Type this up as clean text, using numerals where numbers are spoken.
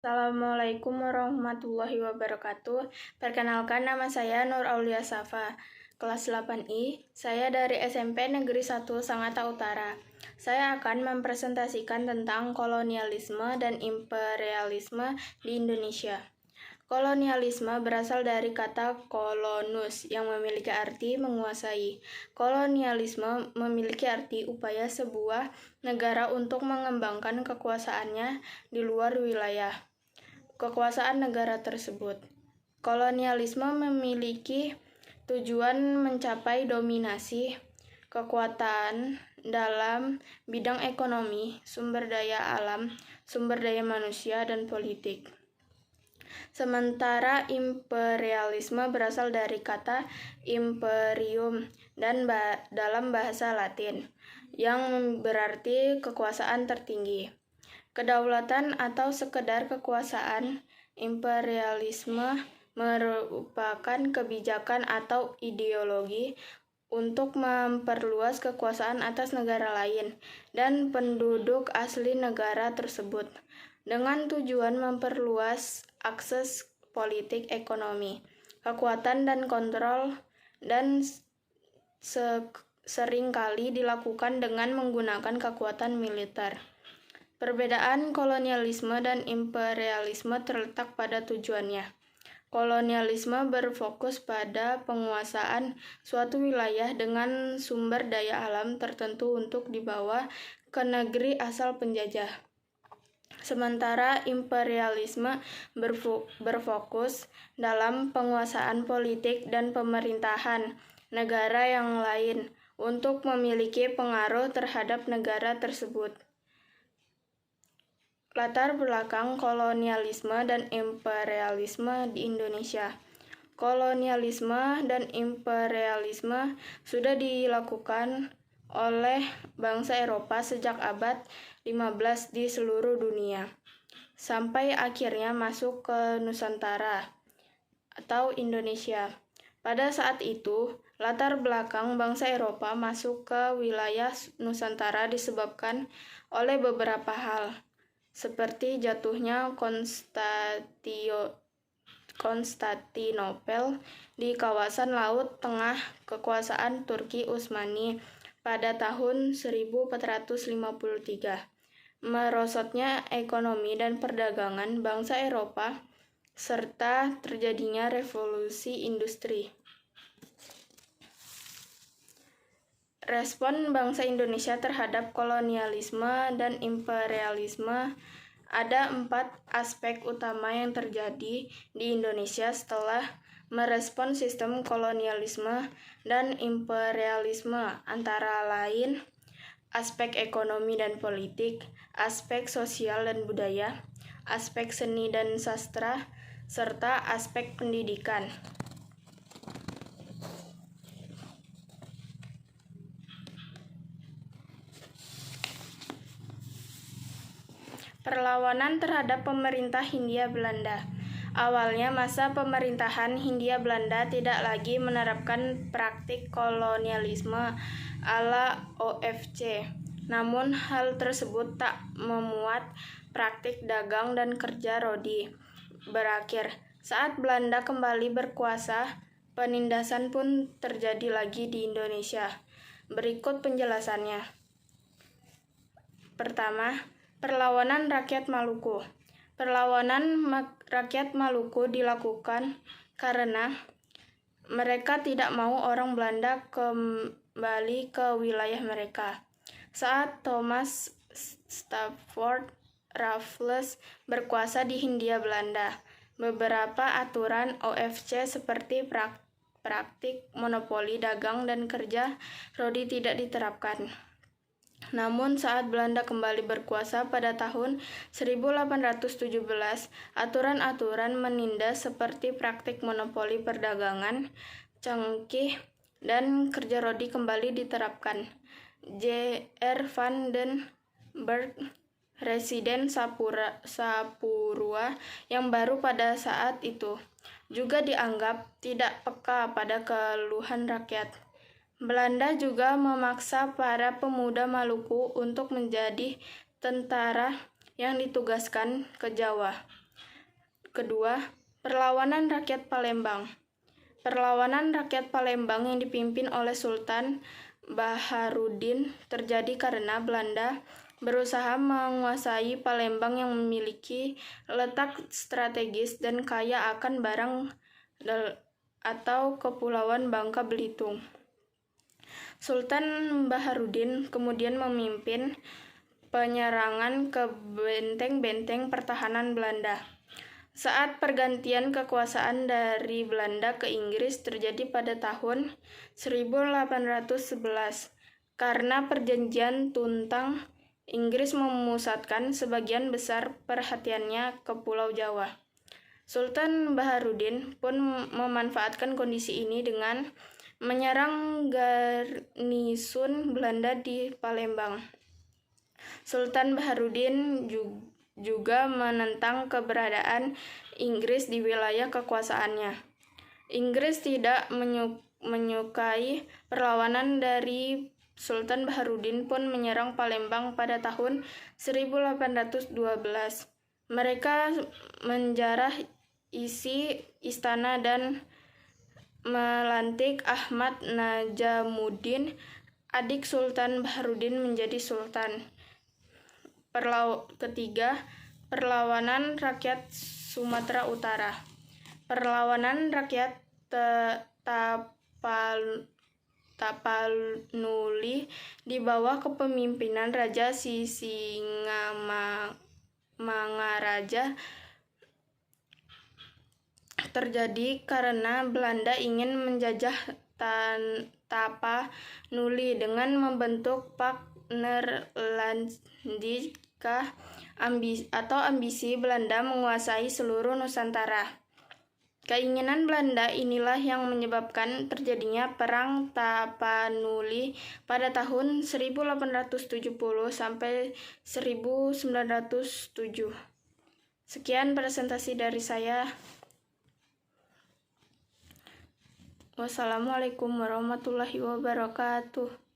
Assalamualaikum warahmatullahi wabarakatuh. Perkenalkan, nama saya Nur Aulia Safa, kelas 8I. Saya dari SMP Negeri 1 Sangatta Utara. Saya akan mempresentasikan tentang kolonialisme dan imperialisme di Indonesia. Kolonialisme berasal dari kata kolonus yang memiliki arti menguasai. Kolonialisme memiliki arti upaya sebuah negara untuk mengembangkan kekuasaannya di luar wilayah kekuasaan negara tersebut. Kolonialisme memiliki tujuan mencapai dominasi kekuatan dalam bidang ekonomi, sumber daya alam, sumber daya manusia, dan politik. Sementara imperialisme berasal dari kata imperium dan dalam bahasa Latin yang berarti kekuasaan tertinggi. Kedaulatan atau sekedar kekuasaan. Imperialisme merupakan kebijakan atau ideologi untuk memperluas kekuasaan atas negara lain dan penduduk asli negara tersebut dengan tujuan memperluas akses politik, ekonomi, kekuatan dan kontrol, dan seringkali dilakukan dengan menggunakan kekuatan militer. Perbedaan kolonialisme dan imperialisme terletak pada tujuannya. Kolonialisme berfokus pada penguasaan suatu wilayah dengan sumber daya alam tertentu untuk dibawa ke negeri asal penjajah. Sementara imperialisme berfokus dalam penguasaan politik dan pemerintahan negara yang lain untuk memiliki pengaruh terhadap negara tersebut. Latar belakang kolonialisme dan imperialisme di Indonesia. Kolonialisme dan imperialisme sudah dilakukan oleh bangsa Eropa sejak abad 15 di seluruh dunia, sampai akhirnya masuk ke Nusantara atau Indonesia. Pada saat itu, latar belakang bangsa Eropa masuk ke wilayah Nusantara disebabkan oleh beberapa hal, seperti jatuhnya Konstantinopel di kawasan Laut Tengah kekuasaan Turki Utsmani pada tahun 1453, merosotnya ekonomi dan perdagangan bangsa Eropa, serta terjadinya revolusi industri. Respon bangsa Indonesia terhadap kolonialisme dan imperialisme. Ada 4 aspek utama yang terjadi di Indonesia setelah merespon sistem kolonialisme dan imperialisme, antara lain aspek ekonomi dan politik, aspek sosial dan budaya, aspek seni dan sastra, serta aspek pendidikan. Perlawanan terhadap pemerintah Hindia Belanda. Awalnya masa pemerintahan Hindia Belanda tidak lagi menerapkan praktik kolonialisme ala OFC. Namun hal tersebut tak memuat praktik dagang dan kerja rodi. Berakhir saat Belanda kembali berkuasa, penindasan pun terjadi lagi di Indonesia. Berikut penjelasannya. Pertama, perlawanan rakyat Maluku. Perlawanan rakyat Maluku dilakukan karena mereka tidak mau orang Belanda kembali ke wilayah mereka. Saat Thomas Stafford Raffles berkuasa di Hindia Belanda, beberapa aturan OFC seperti praktik monopoli dagang dan kerja rodi tidak diterapkan. Namun saat Belanda kembali berkuasa pada tahun 1817, aturan-aturan menindas seperti praktik monopoli perdagangan, cengkih, dan kerja rodi kembali diterapkan. J.R. van den Berg, Residen Sapurua yang baru pada saat itu, juga dianggap tidak peka pada keluhan rakyat. Belanda juga memaksa para pemuda Maluku untuk menjadi tentara yang ditugaskan ke Jawa. kedua, perlawanan rakyat Palembang. Perlawanan rakyat Palembang yang dipimpin oleh Sultan Baharudin terjadi karena Belanda berusaha menguasai Palembang yang memiliki letak strategis dan kaya akan barang atau Kepulauan Bangka Belitung. Sultan Baharudin kemudian memimpin penyerangan ke benteng-benteng pertahanan Belanda. Saat pergantian kekuasaan dari Belanda ke Inggris terjadi pada tahun 1811, karena perjanjian Tuntang, Inggris memusatkan sebagian besar perhatiannya ke Pulau Jawa. Sultan Baharudin pun memanfaatkan kondisi ini dengan menyerang garnisun Belanda di Palembang. Sultan Baharudin juga menentang keberadaan Inggris di wilayah kekuasaannya. Inggris tidak menyukai perlawanan dari Sultan Baharudin pun menyerang Palembang pada tahun 1812. Mereka menjarah isi istana dan melantik Ahmad Najamuddin, adik Sultan Baharudin, menjadi sultan. Ketiga, perlawanan rakyat Sumatera Utara. Perlawanan rakyat Tapanuli di bawah kepemimpinan Raja Sisingamangaraja terjadi karena Belanda ingin menjajah Tapanuli dengan membentuk Pak Nerlandika atau ambisi Belanda menguasai seluruh Nusantara. Keinginan Belanda inilah yang menyebabkan terjadinya Perang Tapanuli pada tahun 1870 sampai 1907. Sekian presentasi dari saya. Wassalamualaikum warahmatullahi wabarakatuh.